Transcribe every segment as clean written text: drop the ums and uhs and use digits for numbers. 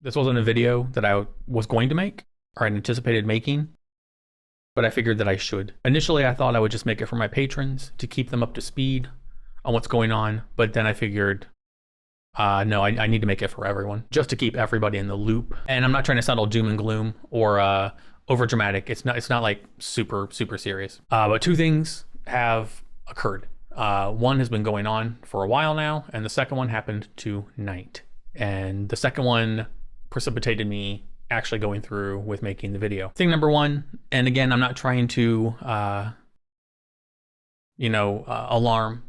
This wasn't a video that I was going to make or I'd anticipated making, but I figured that I should. Initially, I thought I would just make it for my patrons to keep them up to speed on what's going on, but then I figured, no, I need to make it for everyone, just to keep everybody in the loop. And I'm not trying to sound all doom and gloom or over dramatic. It's not like super serious. But two things have occurred. One has been going on for a while now, and the second one happened tonight. And the second one precipitated me actually going through with making the video. Thing number one, and again, I'm not trying to, alarm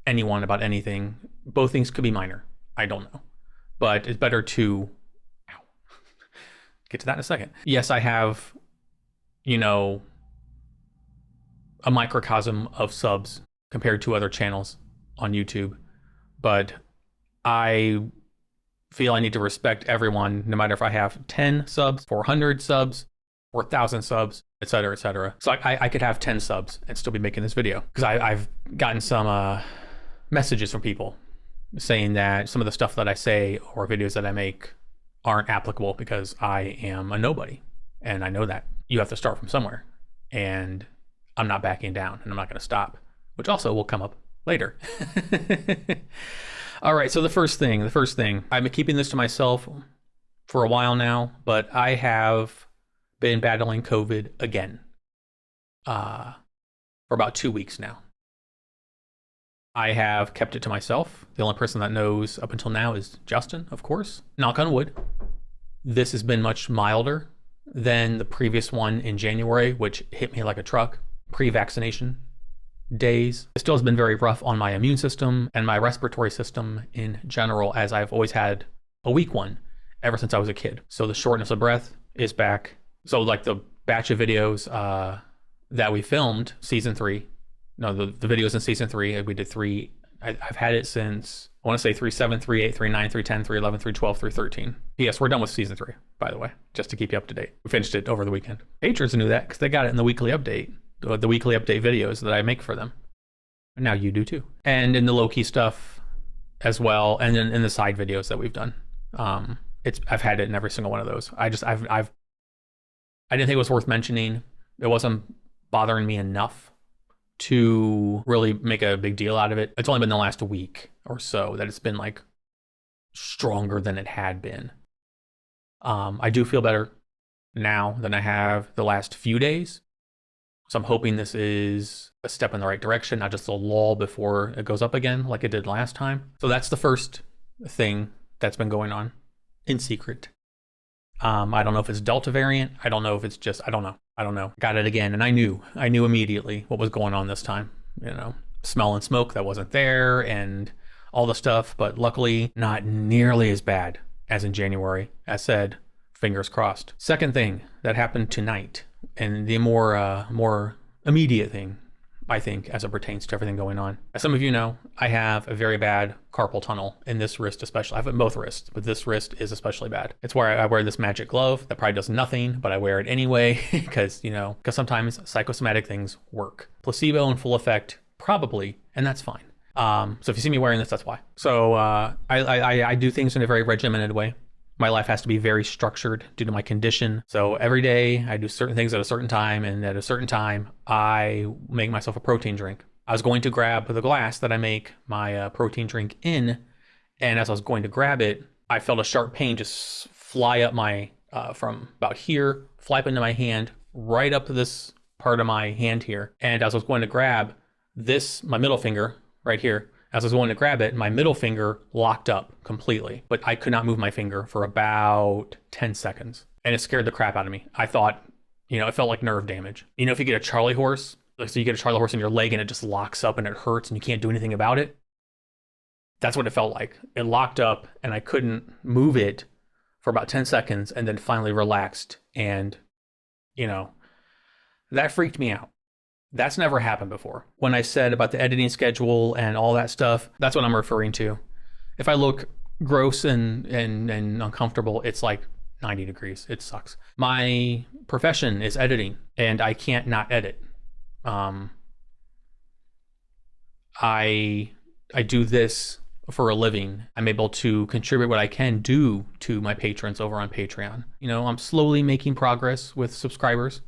anyone about anything. Both things could be minor. I don't know. But it's better to get to that in a second. Yes, I have, a microcosm of subs compared to other channels on YouTube, but I feel I need to respect everyone, no matter if I have 10 subs, 400 subs, 4,000 subs, etc., etc. So I could have 10 subs and still be making this video, because I've gotten some messages from people saying that some of the stuff that I say or videos that I make aren't applicable because I am a nobody, and I know that. You have to start from somewhere, and I'm not backing down, and I'm not going to stop, which also will come up later. All right, so the first thing, I've been keeping this to myself for a while now, but I have been battling COVID again for about 2 weeks now. I have kept it to myself. The only person that knows up until now is Justin, of course. Knock on wood. This has been much milder than the previous one in January, which hit me like a truck, pre-vaccination days. It still has been very rough on my immune system and my respiratory system in general, as I've always had a weak one ever since I was a kid. So the shortness of breath is back. So like the batch of videos that we filmed the videos in season 3, we did 3. I've had it since, I want to say 3/7, 3/8, 3/9, 3/10, 3/11, 3/12, 3/13. Yes, we're done with season 3, by the way, just to keep you up to date. We finished it over the weekend. Patrons knew that because they got it in the weekly update. The weekly update videos that I make for them. And now you do too. And in the low-key stuff as well, and in the side videos that we've done. I've had it in every single one of those. I didn't think it was worth mentioning. It wasn't bothering me enough to really make a big deal out of it. It's only been the last week or so that it's been like stronger than it had been. I do feel better now than I have the last few days. So I'm hoping this is a step in the right direction, not just a lull before it goes up again like it did last time. So that's the first thing that's been going on in secret. I don't know if it's Delta variant. I don't know if it's just, I don't know. Got it again. And I knew immediately what was going on this time. Smell and smoke that wasn't there and all the stuff, but luckily not nearly as bad as in January. As said, fingers crossed. Second thing that happened tonight, and the more immediate thing, I think, as it pertains to everything going on. As some of you know, I have a very bad carpal tunnel in this wrist especially. I have it in both wrists, but this wrist is especially bad. It's where I wear this magic glove that probably does nothing, but I wear it anyway because sometimes psychosomatic things work. Placebo and full effect, probably, and that's fine. So if you see me wearing this, that's why. So I do things in a very regimented way. My life has to be very structured due to my condition. So every day I do certain things at a certain time, and at a certain time I make myself a protein drink. I was going to grab the glass that I make my protein drink in, and as I was going to grab it, I felt a sharp pain just fly up my, from about here, fly up into my hand, right up to this part of my hand here. And as I was going to grab this, my middle finger right here, as I was going to grab it, my middle finger locked up completely, but I could not move my finger for about 10 seconds. And it scared the crap out of me. I thought, it felt like nerve damage. If you get a Charlie horse, so you get a Charlie horse in your leg and it just locks up and it hurts and you can't do anything about it. That's what it felt like. It locked up and I couldn't move it for about 10 seconds and then finally relaxed. And, that freaked me out. That's never happened before. When I said about the editing schedule and all that stuff, that's what I'm referring to. If I look gross and uncomfortable, it's like 90 degrees. It sucks. My profession is editing, and I can't not edit. I do this for a living. I'm able to contribute what I can do to my patrons over on Patreon. You know, I'm slowly making progress with subscribers.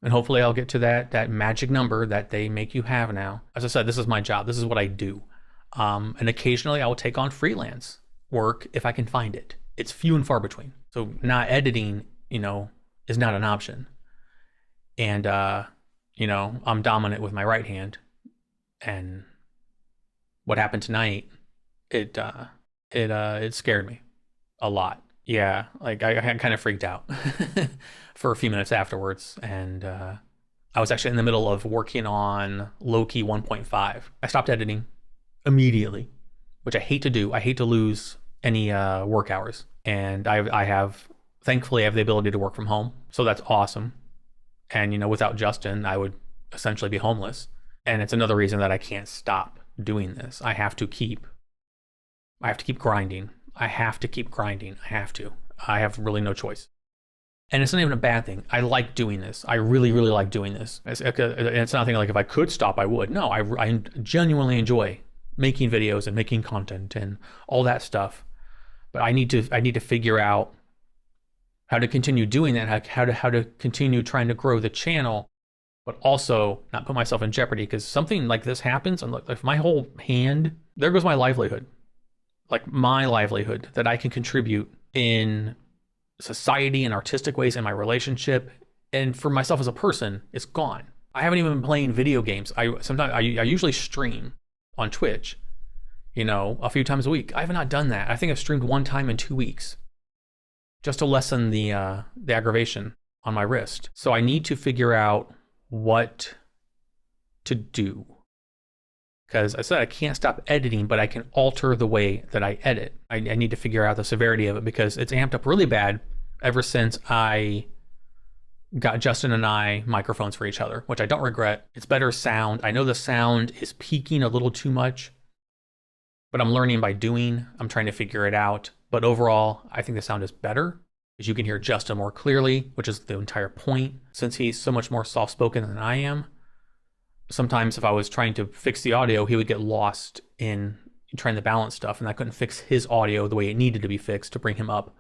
And hopefully I'll get to that magic number that they make you have now. As I said, this is my job. This is what I do. And occasionally I will take on freelance work if I can find it. It's few and far between. So not editing, you know, is not an option. And, you know, I'm dominant with my right hand. And what happened tonight, it scared me a lot. Yeah, like I kind of freaked out for a few minutes afterwards, and I was actually in the middle of working on Loki 1.5. I stopped editing immediately, which I hate to do. I hate to lose any work hours, and thankfully I have the ability to work from home, so that's awesome. And you know, without Justin, I would essentially be homeless, and it's another reason that I can't stop doing this. I have to keep grinding. I have to keep grinding. I have really no choice. And it's not even a bad thing. I like doing this. I really, really like doing this. It's nothing like if I could stop, I would. No, I genuinely enjoy making videos and making content and all that stuff. But I need to figure out how to continue doing that, how to continue trying to grow the channel, but also not put myself in jeopardy, because something like this happens, and look, if my whole hand, there goes my livelihood. Like my livelihood that I can contribute in society and artistic ways in my relationship, and for myself as a person, it's gone. I haven't even been playing video games. I usually stream on Twitch, you know, a few times a week. I have not done that. I think I've streamed one time in 2 weeks, just to lessen the aggravation on my wrist. So I need to figure out what to do. Because I said I can't stop editing, but I can alter the way that I edit. I need to figure out the severity of it, because it's amped up really bad ever since I got Justin and I microphones for each other, which I don't regret. It's better sound. I know the sound is peaking a little too much, but I'm learning by doing. I'm trying to figure it out. But overall, I think the sound is better, because you can hear Justin more clearly, which is the entire point, since he's so much more soft-spoken than I am. Sometimes if I was trying to fix the audio, he would get lost in trying to balance stuff, and I couldn't fix his audio the way it needed to be fixed to bring him up.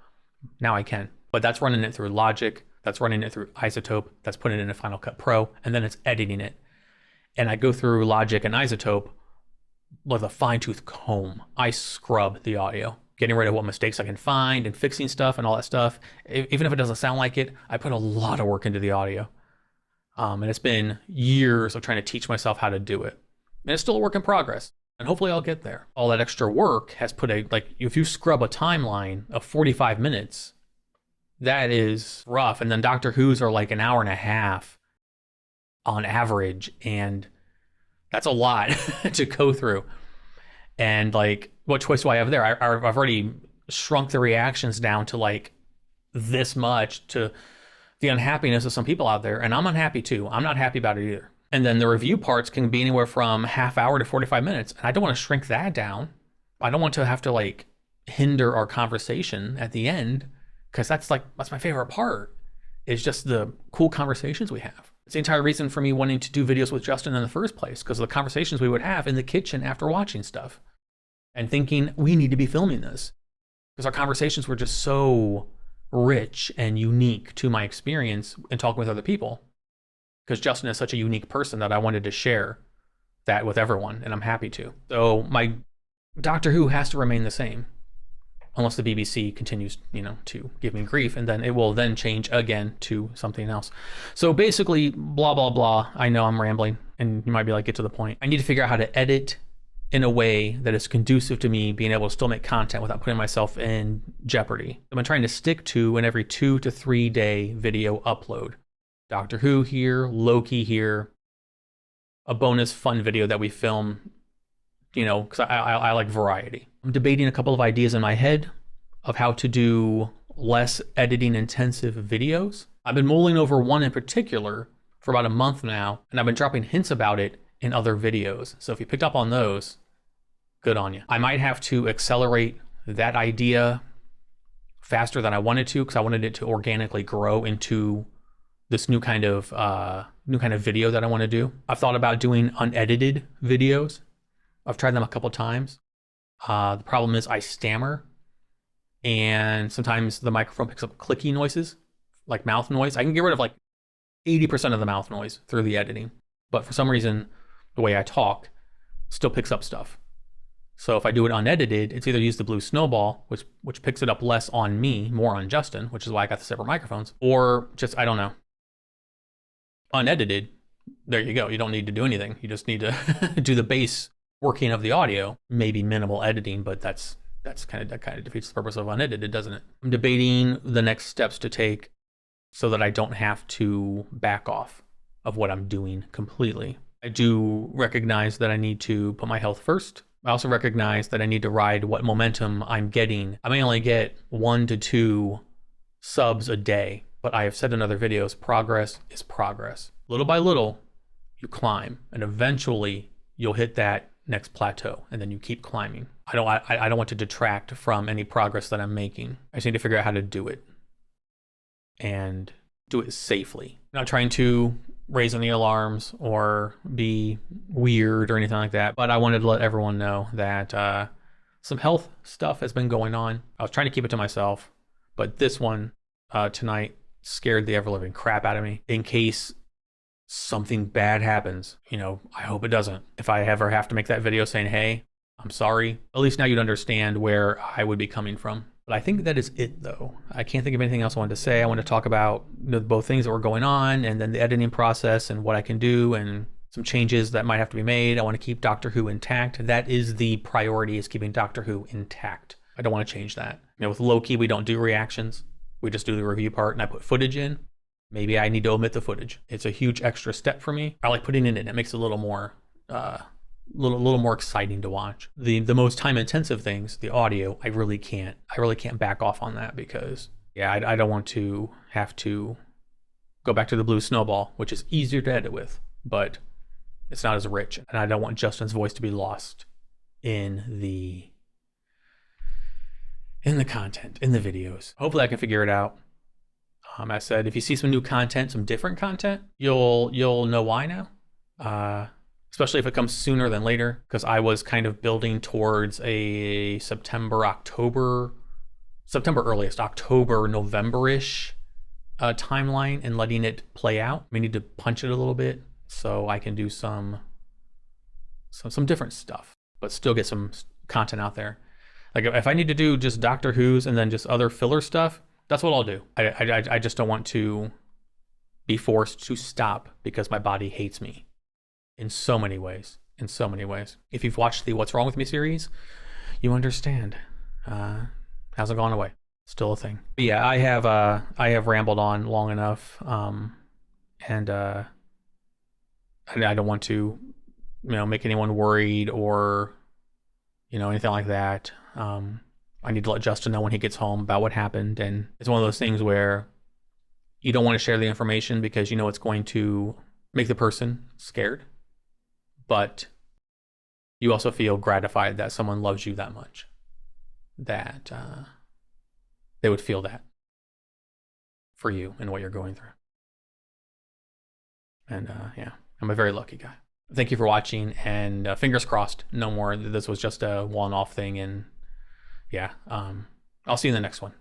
Now I can. But that's running it through Logic, that's running it through Isotope, that's putting it in Final Cut Pro, and then it's editing it. And I go through Logic and Isotope with a fine-tooth comb. I scrub the audio, getting rid of what mistakes I can find and fixing stuff and all that stuff. Even if it doesn't sound like it, I put a lot of work into the audio. And it's been years of trying to teach myself how to do it. And it's still a work in progress. And hopefully I'll get there. All that extra work has put if you scrub a timeline of 45 minutes, that is rough. And then Doctor Who's are like an hour and a half on average. And that's a lot to go through. And like, what choice do I have there? I've already shrunk the reactions down to like this much, to the unhappiness of some people out there, and I'm unhappy too. I'm not happy about it either. And then the review parts can be anywhere from half hour to 45 minutes. And I don't want to shrink that down. I don't want to have to like hinder our conversation at the end, because that's my favorite part, is just the cool conversations we have. It's the entire reason for me wanting to do videos with Justin in the first place, because of the conversations we would have in the kitchen after watching stuff and thinking we need to be filming this, because our conversations were just so rich and unique to my experience in talking with other people, because Justin is such a unique person that I wanted to share that with everyone, and I'm happy to. So my Doctor Who has to remain the same, unless the BBC continues, you know, to give me grief, and then it will then change again to something else. So basically, blah, blah, blah. I know I'm rambling, and you might be like, get to the point. I need to figure out how to edit in a way that is conducive to me being able to still make content without putting myself in jeopardy. I've been trying to stick to an every 2 to 3 day video upload. Doctor Who here, Loki here, a bonus fun video that we film, you know, because I like variety. I'm debating a couple of ideas in my head of how to do less editing intensive videos. I've been mulling over one in particular for about a month now, and I've been dropping hints about it in other videos. So if you picked up on those, good on you. I might have to accelerate that idea faster than I wanted to, because I wanted it to organically grow into this new kind of video that I want to do. I've thought about doing unedited videos. I've tried them a couple times. The problem is I stammer, and sometimes the microphone picks up clicky noises, like mouth noise. I can get rid of like 80% of the mouth noise through the editing, but for some reason, the way I talk still picks up stuff. So if I do it unedited, it's either use the Blue Snowball, which picks it up less on me, more on Justin, which is why I got the separate microphones, or just, I don't know, unedited. There you go. You don't need to do anything. You just need to do the base working of the audio, maybe minimal editing, but that kind of defeats the purpose of unedited, doesn't it? I'm debating the next steps to take so that I don't have to back off of what I'm doing completely. I do recognize that I need to put my health first. I also recognize that I need to ride what momentum I'm getting. I may only get 1 to 2 subs a day, but I have said in other videos, progress is progress. Little by little, you climb, and eventually you'll hit that next plateau, and then you keep climbing. I don't want to detract from any progress that I'm making. I just need to figure out how to do it, and do it safely. I'm not trying to raise any alarms or be weird or anything like that, but I wanted to let everyone know that some health stuff has been going on. I was trying to keep it to myself, but this one tonight scared the ever-living crap out of me. In case something bad happens, you know, I hope it doesn't. If I ever have to make that video saying, hey, I'm sorry, at least now you'd understand where I would be coming from. But I think that is it, though. I can't think of anything else I wanted to say. I want to talk about, you know, both things that were going on, and then the editing process and what I can do, and some changes that might have to be made. I want to keep Doctor Who intact. That is the priority, is keeping Doctor Who intact. I don't want to change that. You know, with Loki, we don't do reactions. We just do the review part, and I put footage in. Maybe I need to omit the footage. It's a huge extra step for me. I like putting it in. It makes it a little more little more exciting to watch. The most time intensive things, the audio, I really can't back off on that, because yeah, I don't want to have to go back to the Blue Snowball, which is easier to edit with, but it's not as rich, and I don't want Justin's voice to be lost in the content, in the videos. Hopefully I can figure it out. I said, if you see some new content, some different content, you'll know why now. Especially if it comes sooner than later, because I was kind of building towards a September, November-ish timeline, and letting it play out. We need to punch it a little bit so I can do some different stuff, but still get some content out there. Like if I need to do just Doctor Who's and then just other filler stuff, that's what I'll do. I just don't want to be forced to stop because my body hates me. In so many ways. If you've watched the What's Wrong With Me series, you understand. Hasn't gone away. Still a thing. But yeah, I have rambled on long enough, and I don't want to, you know, make anyone worried or, you know, anything like that. I need to let Justin know when he gets home about what happened, and it's one of those things where you don't want to share the information because you know it's going to make the person scared. But you also feel gratified that someone loves you that much, that they would feel that for you and what you're going through. And yeah, I'm a very lucky guy. Thank you for watching, and fingers crossed, no more. This was just a one-off thing, and yeah, I'll see you in the next one.